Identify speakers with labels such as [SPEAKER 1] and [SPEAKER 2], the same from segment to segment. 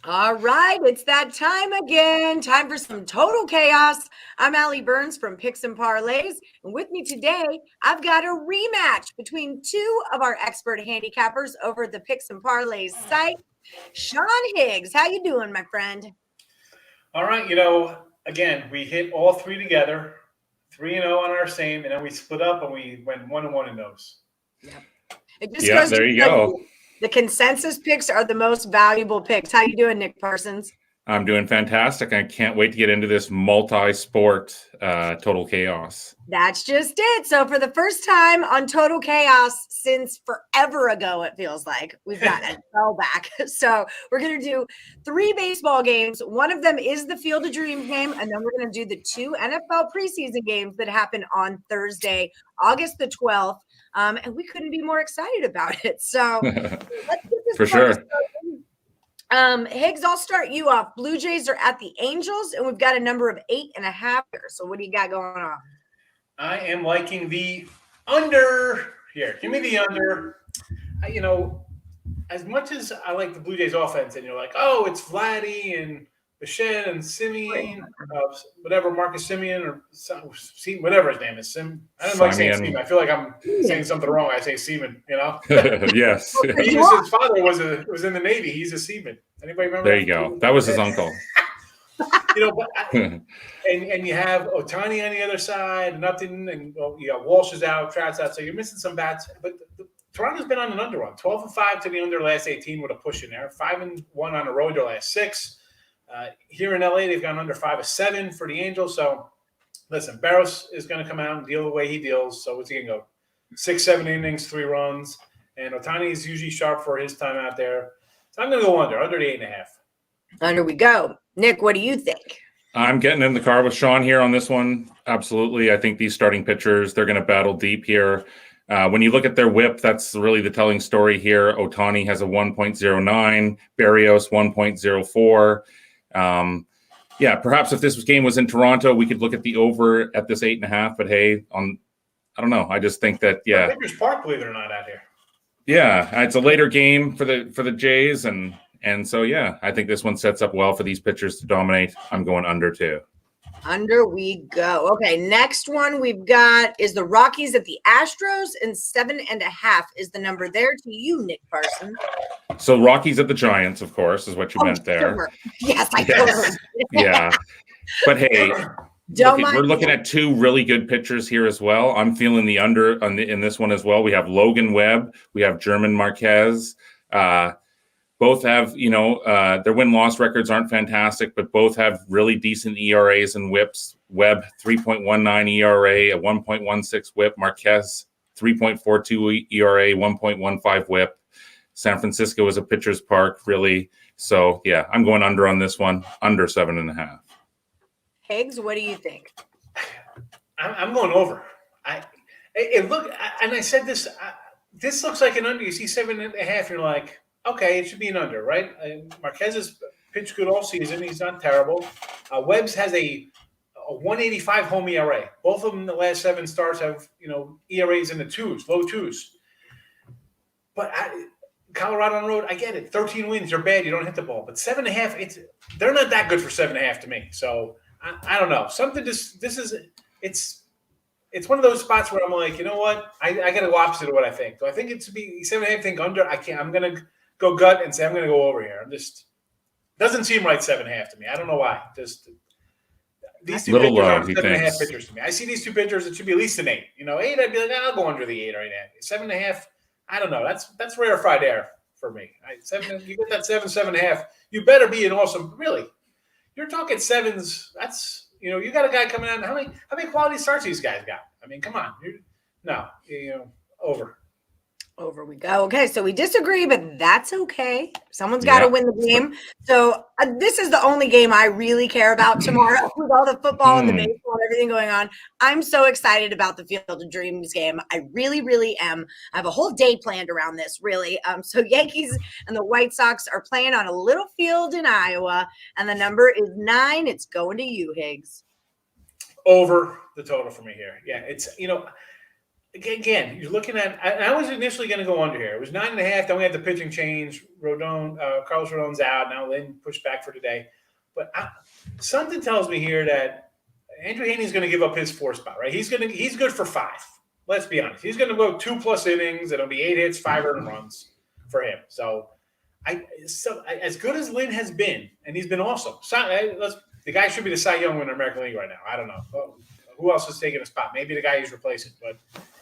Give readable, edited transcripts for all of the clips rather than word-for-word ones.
[SPEAKER 1] All right, it's that time again. Time for some total chaos. I'm Allie Burns from Picks and Parlays, and with me today, I've got a rematch between two of our expert handicappers over at the Picks and Parlays site. Sean Higgs, how you doing, my friend?
[SPEAKER 2] All right, again, we hit all three together, 3-0 on our same, and then we split up and we went 1-1 in those.
[SPEAKER 1] Yep. It just
[SPEAKER 3] Yeah,
[SPEAKER 1] goes
[SPEAKER 3] there
[SPEAKER 1] to
[SPEAKER 3] you
[SPEAKER 1] show
[SPEAKER 3] go.
[SPEAKER 1] you the consensus picks are the most valuable picks. How you doing, Nick Parsons?
[SPEAKER 3] I'm doing fantastic. I can't wait to get into this multi-sport total chaos.
[SPEAKER 1] That's just it. So for the first time on Total Chaos since forever ago, it feels like we've got a bell back. So we're going to do 3 baseball games. One of them is the Field of Dreams game, and then we're going to do the 2 NFL preseason games that happen on Thursday, August the 12th. And we couldn't be more excited about it. So let's get this
[SPEAKER 3] For sure.
[SPEAKER 1] Higgs, I'll start you off. Blue Jays are at the Angels, and we've got a number of 8.5 here. So what do you got going on?
[SPEAKER 2] I am liking the under here. Give me the under. As much as I like the Blue Jays offense, and you're like, oh, it's Vladdy and Bichette and Simeon, whatever, Marcus Simeon or whatever his name is. I don't like saying Seaman. I feel like I'm saying something wrong. I say Seaman,
[SPEAKER 3] Yes.
[SPEAKER 2] His father was in the Navy. He's a seaman. Anybody remember?
[SPEAKER 3] There you go. That was his uncle.
[SPEAKER 2] And you have Ohtani on the other side, nothing, and you got Walsh is out, Trout's out, so you're missing some bats. But Toronto's been on an under run, 12-5 to the under last 18 with a push in there, 5-1 on the road their last 6. Here in LA, they've gone under 5-7 for the Angels. So listen, Barros is going to come out and deal the way he deals. So what's he going to go? 6-7 innings, 3 runs, and Ohtani is usually sharp for his time out there. So I'm going to go under the 8.5.
[SPEAKER 1] Under we go. Nick, what do you think?
[SPEAKER 3] I'm getting in the car with Sean here on this one. Absolutely. I think these starting pitchers, they're going to battle deep here. When you look at their whip, that's really the telling story here. Ohtani has a 1.09, Barrios 1.04. Perhaps if this game was in Toronto, we could look at the over at this 8.5. But hey, I don't know. I just think that
[SPEAKER 2] Pitchers Park, believe it or not, out here.
[SPEAKER 3] Yeah, it's a later game for the Jays, and so I think this one sets up well for these pitchers to dominate. I'm going under too.
[SPEAKER 1] Under we go. Okay, next one we've got is the Rockies at the Astros, and 7.5 is the number there to you, Nick Parsons.
[SPEAKER 3] So Rockies at the Giants, of course, is what you meant there.
[SPEAKER 1] Sure. Yes, I totally.
[SPEAKER 3] Yeah, but hey. We're looking at 2 really good pitchers here as well. I'm feeling the under in this one as well. We have Logan Webb. We have German Marquez. Both have, their win-loss records aren't fantastic, but both have really decent ERAs and whips. Webb, 3.19 ERA, a 1.16 whip. Marquez, 3.42 ERA, 1.15 whip. San Francisco is a pitcher's park, really. So, I'm going under on this one, under 7.5.
[SPEAKER 1] Higgs, what do you think?
[SPEAKER 2] I'm going over. I said this. This looks like an under. You see 7.5, you're like, okay, it should be an under, right? Marquez has pitched good all season. He's not terrible. Webbs has a 185 home ERA. Both of them, the last 7 starts have ERAs in the 2s, low 2s. But Colorado on the road, I get it. 13 wins, you're bad. You don't hit the ball. But 7.5, they're not that good for 7.5 to me. So. I don't know. It's one of those spots where I'm like, you know what? I got to go opposite of what I think. Do I think it should be 7.5? Think under? I can't. I'm gonna go gut and say I'm gonna go over here. Doesn't seem right 7.5 to me. I don't know why. Just these 2 pitchers aren't 7.5 pitchers to me. I see these 2 pitchers. It should be at least an 8. 8, I'd be like, I'll go under the 8 right now. 7.5. I don't know. That's rarefied air for me. 7. You get that 7.5. You better be an awesome. Really. You're talking 7s. That's you got a guy coming out. How many quality starts these guys got? I mean, come on. Over.
[SPEAKER 1] Over we go. Okay, so we disagree, but that's okay. Someone's got to win the game. So this is the only game I really care about tomorrow with all the football and the baseball and everything going on. I'm so excited about the Field of Dreams game. I really, really am. I have a whole day planned around this, really. So Yankees and the White Sox are playing on a little field in Iowa, and the number is 9. It's going to you, Higgs.
[SPEAKER 2] Over the total for me here. Yeah, it's, again, you're looking at. I was initially going to go under here. It was 9.5. Then we had the pitching change. Carlos Rodon's out now. Lynn pushed back for today, but something tells me here that Andrew Heaney's going to give up his 4 spot. Right? He's good for 5. Let's be honest. He's going to go 2+ innings. It'll be 8 hits, 5 earned runs for him. So as good as Lynn has been, and he's been awesome. The guy should be the Cy Young winner in the American League right now. I don't know. Who else is taking a spot? Maybe the guy he's replacing, but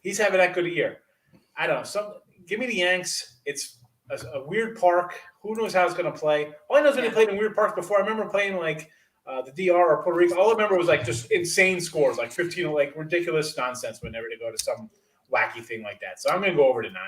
[SPEAKER 2] he's having that good a year. I don't know. Give me the Yanks. It's a weird park. Who knows how it's going to play? All I know is when they played in weird parks before. I remember playing like the DR or Puerto Rico. All I remember was like just insane scores, like 15, like ridiculous nonsense whenever they go to some wacky thing like that. So I'm going to go over to 9.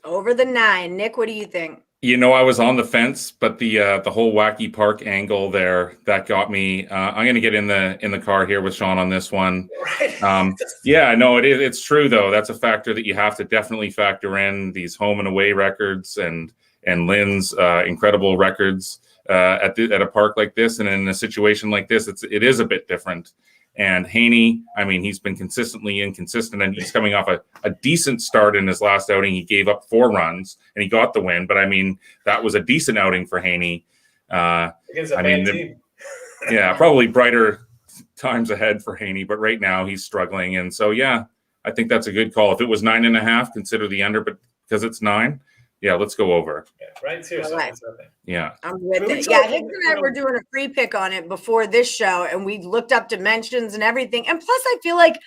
[SPEAKER 1] Over the 9. Nick, what do you think?
[SPEAKER 3] I was on the fence, but the whole wacky park angle there, that got me. I'm going to get in the car here with Sean on this one.
[SPEAKER 2] Right.
[SPEAKER 3] Yeah, no, it's true though. That's a factor that you have to definitely factor in, these home and away records and Lynn's incredible records at a park like this, and in a situation like this, it is a bit different. And Heaney, I mean, he's been consistently inconsistent, and he's coming off a decent start in his last outing. He gave up 4 runs, and he got the win. But, I mean, that was a decent outing for Heaney.
[SPEAKER 2] Against a bad team.
[SPEAKER 3] Yeah, probably brighter times ahead for Heaney. But right now he's struggling. And so, yeah, I think that's a good call. If it was 9.5, consider the under. But because it's 9, yeah, let's go over.
[SPEAKER 2] Yeah, right? Seriously.
[SPEAKER 1] Right.
[SPEAKER 3] Yeah.
[SPEAKER 1] I'm with it. Yeah, Higgs and I were doing a free pick on it before this show, and we looked up dimensions and everything. And plus, I feel like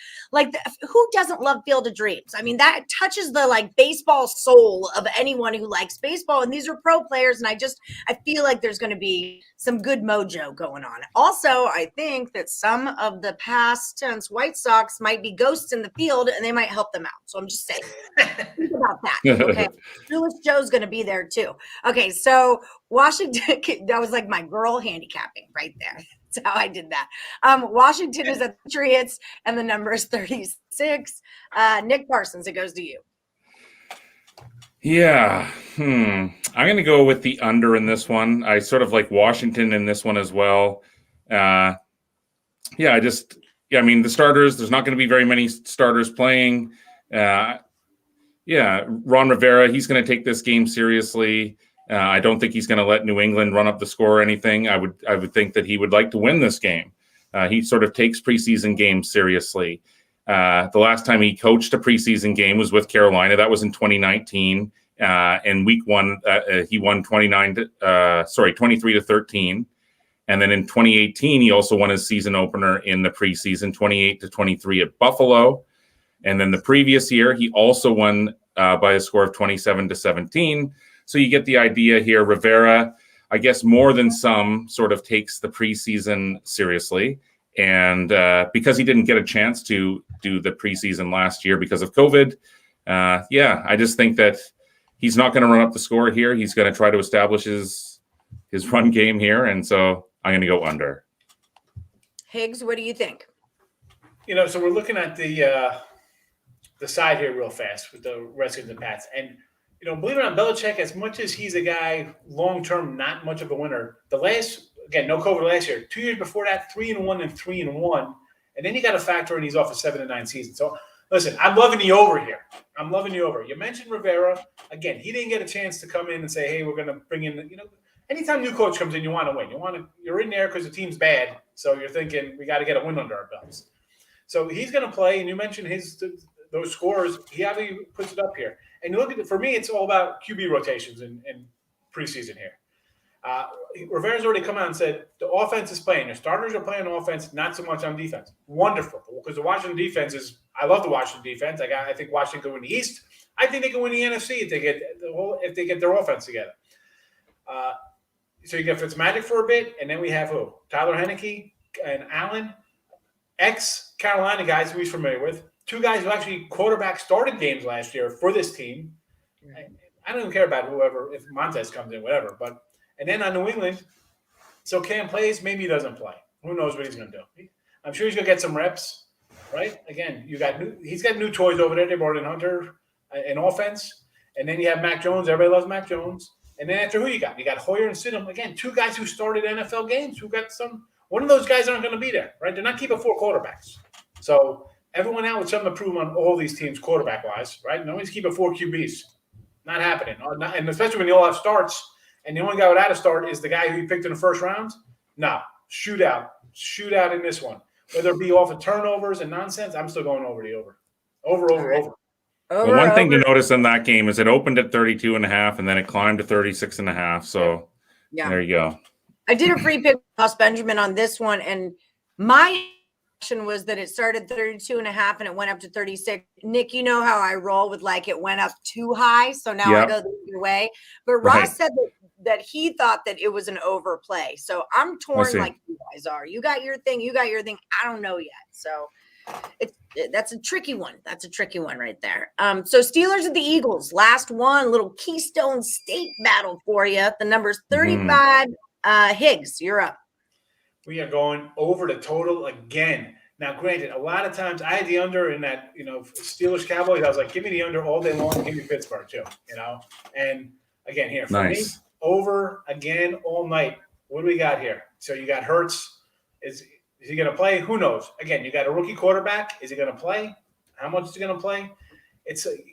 [SPEAKER 1] who doesn't love Field of Dreams? I mean, that touches the baseball soul of anyone who likes baseball. And these are pro players, and I feel like there's going to be some good mojo going on. Also, I think that some of the past tense White Sox might be ghosts in the field, and they might help them out. So I'm just saying, think about that. Okay, Julius Joe's going to be there too. Okay, so Washington, that was like my girl handicapping right there. That's how I did that. Washington is at the Patriots, and the number is 36. Nick Parsons, it goes to you.
[SPEAKER 3] Yeah. I'm going to go with the under in this one. I sort of like Washington in this one as well. I mean, the starters, there's not going to be very many starters playing. Ron Rivera, he's going to take this game seriously. I don't think he's going to let New England run up the score or anything. I would think that he would like to win this game. He sort of takes preseason games seriously. The last time he coached a preseason game was with Carolina. That was in 2019. In week 1, he won 23-13. And then in 2018, he also won his season opener in the preseason, 28-23 at Buffalo. And then the previous year, he also won by a score of 27-17. So you get the idea here. Rivera, I guess more than some, sort of takes the preseason seriously. And because he didn't get a chance to do the preseason last year because of COVID, I just think that he's not going to run up the score here. He's going to try to establish his run game here. And so I'm going to go under.
[SPEAKER 1] Higgs, what do you think?
[SPEAKER 2] So we're looking at the side here real fast with the Redskins and Pats. And, believe it or not, Belichick, as much as he's a guy long-term, not much of a winner, no COVID last year, 2 years before that, 3-1 and 3-1. And then you got to factor in he's off a 7-9 season. So, listen, I'm loving the over here. You mentioned Rivera. Again, he didn't get a chance to come in and say, hey, we're going to bring in, anytime new coach comes in, you want to win. You're in there because the team's bad. So you're thinking we got to get a win under our belts. So he's going to play, and you mentioned those scores. He obviously puts it up here. And you look at it, for me, it's all about QB rotations in preseason here. Rivera's already come out and said the offense is playing. Your starters are playing offense, not so much on defense. Wonderful, because the Washington defense I love the Washington defense. I think Washington can win the East. I think they can win the NFC if they get their offense together. So you get Fitzmagic for a bit, and then we have who? Tyler Heineke and Allen, ex-Carolina guys who he's familiar with. 2 guys who actually quarterback started games last year for this team. I don't even care about whoever, if Montez comes in, whatever. And then on New England, so Cam plays, maybe he doesn't play. Who knows what he's going to do? I'm sure he's going to get some reps, right? Again, he's got new toys over there. They brought in Hunter in offense. And then you have Mac Jones. Everybody loves Mac Jones. And then after who you got? You got Hoyer and Stidham. Again, 2 guys who started NFL games. One of those guys aren't going to be there, right? They're not keeping 4 quarterbacks. So everyone out with something to prove on all these teams, quarterback-wise, right? Nobody's keeping 4 QBs. Not happening. And especially when you all have starts, and the only guy without a start is the guy who you picked in the first round. No, shootout in this one. Whether it be off of turnovers and nonsense, I'm still going over the over. Over.
[SPEAKER 3] Well, one thing to notice in that game is it opened at 32.5 and then it climbed to 36.5. So there you go.
[SPEAKER 1] I did a free pick with Benjamin on this one, and my action was that it started 32.5 and it went up to 36. Nick, you know how I roll with it went up too high, so now I go the other way. But Ross said that he thought that it was an overplay. So I'm torn like you guys are. You got your thing. I don't know yet. So that's a tricky one. That's a tricky one right there. So Steelers at the Eagles, last one, little Keystone State battle for you. The number's 35. Higgs, you're up.
[SPEAKER 2] We are going over the total again. Now, granted, a lot of times I had the under in that, Steelers Cowboys. I was like, give me the under all day long. Give me Pittsburgh too, And again, here for me, over again all night. What do we got here? So you got Hurts. Is he going to play? Who knows? Again, you got a rookie quarterback. Is he going to play? How much is he going to play?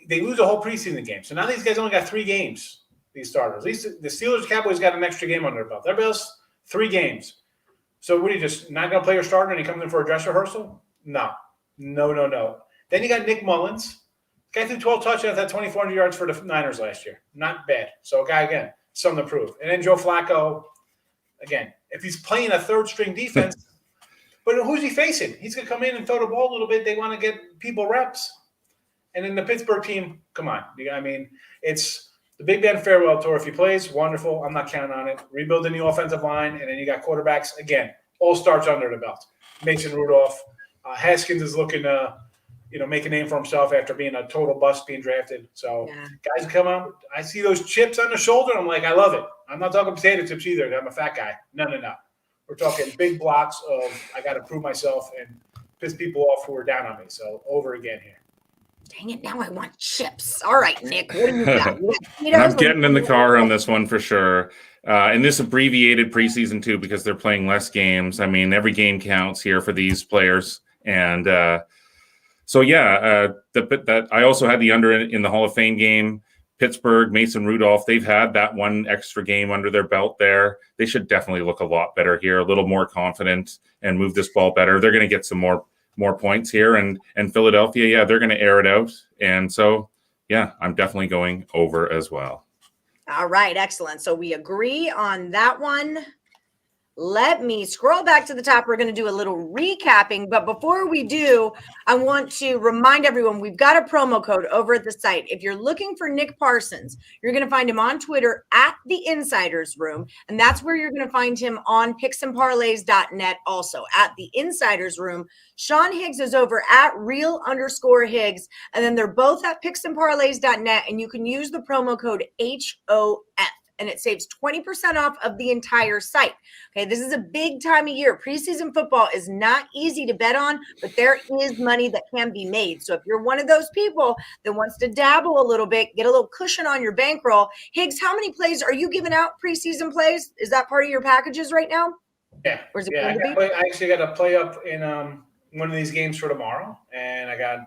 [SPEAKER 2] They lose a whole preseason game. So now these guys only got 3 games. These starters. At least the Steelers Cowboys got an extra game under their belt. Everybody else 3 games. So what are you just not going to play your starter and he comes in for a dress rehearsal? No. Then you got Nick Mullins. Guy threw 12 touchdowns, had 2,400 yards for the Niners last year. Not bad. So a guy, again, something to prove. And then Joe Flacco, again, if he's playing a third-string defense, but who's he facing? He's going to come in and throw the ball a little bit. They want to get people reps. And then the Pittsburgh team, come on. I mean, it's the Big Ben farewell tour. If he plays, wonderful. I'm not counting on it. Rebuilding the offensive line, and then you got quarterbacks. Again, all starts under the belt. Mason Rudolph. Haskins is looking to, make a name for himself after being a total bust being drafted. So guys come out. I see those chips on the shoulder. I'm like, I love it. I'm not talking potato chips either. I'm a fat guy. No. We're talking big blocks of I got to prove myself and piss people off who are down on me. So over again here.
[SPEAKER 1] Dang it, now I want chips. All right, Nick, what do you got?
[SPEAKER 3] I'm getting in the car on this one for sure. And this abbreviated preseason too because they're playing less games. I mean, every game counts here for these players. And I also had the under in the Hall of Fame game. Pittsburgh, Mason Rudolph, they've had that one extra game under their belt there. They should definitely look a lot better here, a little more confident and move this ball better. They're going to get some more points here. And Philadelphia, they're going to air it out. And so, I'm definitely going over as well.
[SPEAKER 1] All right, excellent. So we agree on that one. Let me scroll back to the top. We're going to do a little recapping. But before we do, I want to remind everyone we've got a promo code over at the site. If you're looking for Nick Parsons, you're going to find him on Twitter at the Insiders Room. And that's where you're going to find him on picksandparlays.net also at the Insiders Room. Sean Higgs is over at real_Higgs. And then they're both at picksandparlays.net. And you can use the promo code HOF. And it saves 20% off of the entire site. Okay, this is a big time of year. Preseason football is not easy to bet on, but there is money that can be made. So if you're one of those people that wants to dabble a little bit, get a little cushion on your bankroll. Higgs, how many plays are you giving out? Preseason plays? Is that part of your packages right now?
[SPEAKER 2] Yeah.
[SPEAKER 1] Or is it
[SPEAKER 2] I actually got a play up in one of these games for tomorrow, and I got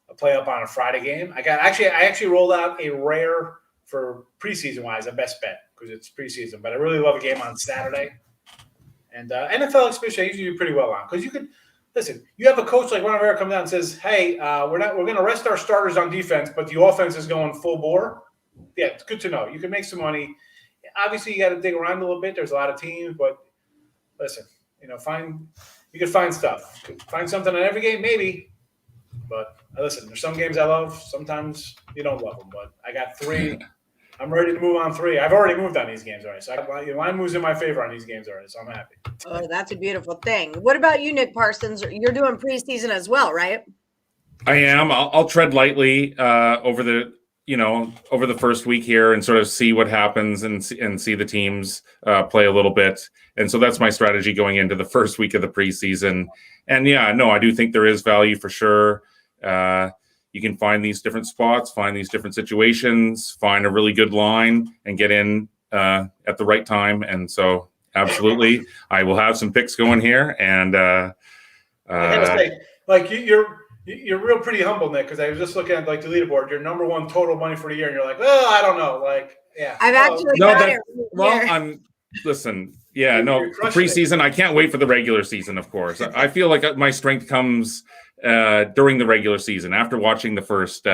[SPEAKER 2] a play up on a Friday game. I actually rolled out a rare for preseason-wise, a best bet because it's preseason. But I really love a game on Saturday. And NFL especially, I usually do pretty well on because you could – listen, you have a coach like Ron Rivera come down and says, hey, we're going to rest our starters on defense, but the offense is going full bore. Yeah, it's good to know. You can make some money. Obviously, you got to dig around a little bit. There's a lot of teams. But listen, you can find stuff. Find something in every game, maybe. But listen, there's some games I love. Sometimes you don't love them. But I got 3 – I'm ready to move on 3. I've already moved on these games already. So the line moves in my favor on these games already. So I'm happy.
[SPEAKER 1] Oh, that's a beautiful thing. What about you, Nick Parsons? You're doing preseason as well, right?
[SPEAKER 3] I am. I'll tread lightly over the first week here and sort of see what happens and see the teams play a little bit. And so that's my strategy going into the first week of the preseason. And I do think there is value for sure. You can find these different spots, find these different situations, find a really good line, and get in at the right time. And so, absolutely, I will have some picks going here. And
[SPEAKER 2] I gotta say, like you're You're real pretty humble, Nick, because I was just looking at like the leaderboard. Your number one total money for the year, and you're like, well, I don't know. Like, yeah.
[SPEAKER 1] I've actually got it.
[SPEAKER 3] Well, listen, yeah, no, the preseason, I can't wait for the regular season, of course. I feel like my strength comes during the regular season, after watching the first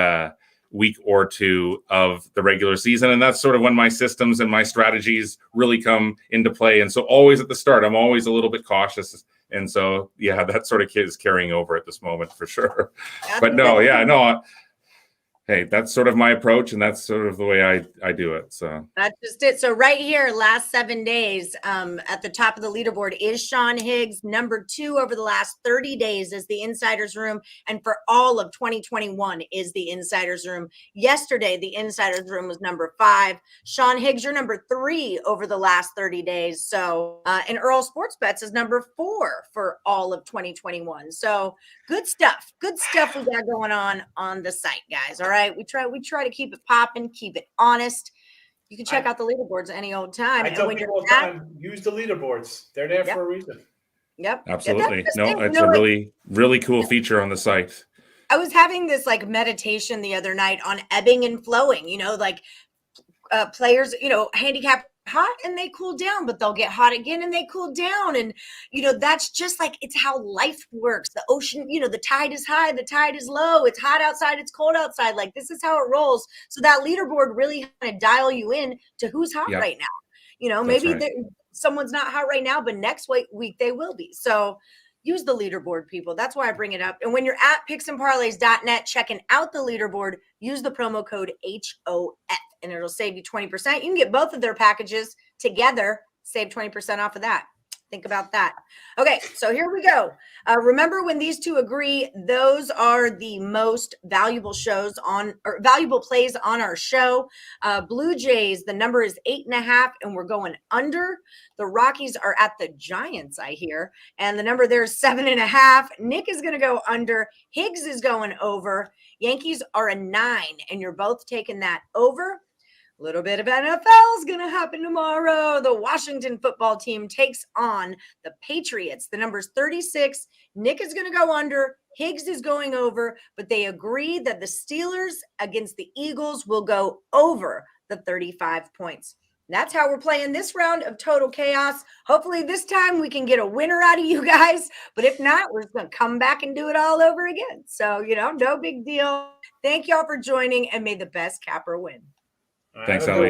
[SPEAKER 3] week or two of the regular season. And that's sort of when my systems and my strategies really come into play. And so always at the start, I'm always a little bit cautious. And so, yeah, that sort of is carrying over at this moment for sure. But no, yeah, no. Hey, that's sort of my approach, and that's sort of the way I do it. So
[SPEAKER 1] that's just it. So right here, last 7 days, at the top of the leaderboard is Sean Higgs. Number 2 over the last 30 days is the Insider's Room, and for all of 2021 is the Insider's Room. Yesterday, the Insider's Room was number 5. Sean Higgs, you're number 3 over the last 30 days. So, and Earl Sports Bets is number 4 for all of 2021. So good stuff. Good stuff we got going on the site, guys. All right. We try to keep it popping, keep it honest. You can check out the leaderboards any old time.
[SPEAKER 2] I tell people all the time, use the leaderboards. They're there for a reason.
[SPEAKER 1] Yep.
[SPEAKER 3] Absolutely. It's a really, really cool feature on the site.
[SPEAKER 1] I was having this like meditation the other night on ebbing and flowing, like players, handicap hot and they cool down, but they'll get hot again and they cool down. And, that's just like, it's how life works. The ocean, the tide is high, the tide is low. It's hot outside, it's cold outside. Like, this is how it rolls. So that leaderboard really kind of dial you in to who's hot right now. Maybe someone's not hot right now, but next week they will be. So use the leaderboard, people. That's why I bring it up. And when you're at picksandparlays.net checking out the leaderboard, use the promo code HOF and it'll save you 20%. You can get both of their packages together, save 20% off of that. Think about that. Okay, so here we go. Remember, when these two agree, those are the most valuable valuable plays on our show. Blue Jays, the number is 8.5, and we're going under. The Rockies are at the Giants, I hear, and the number there is 7.5. Nick is going to go under. Higgs is going over. Yankees are a 9, and you're both taking that over. A little bit of NFL is going to happen tomorrow. The Washington football team takes on the Patriots. The number's 36. Nick is going to go under. Higgs is going over, but they agree that the Steelers against the Eagles will go over the 35 points. That's how we're playing this round of Total Chaos. Hopefully this time we can get a winner out of you guys, but if not, we're just going to come back and do it all over again. So, no big deal. Thank y'all for joining, and may the best capper win.
[SPEAKER 3] Thanks, Ellie.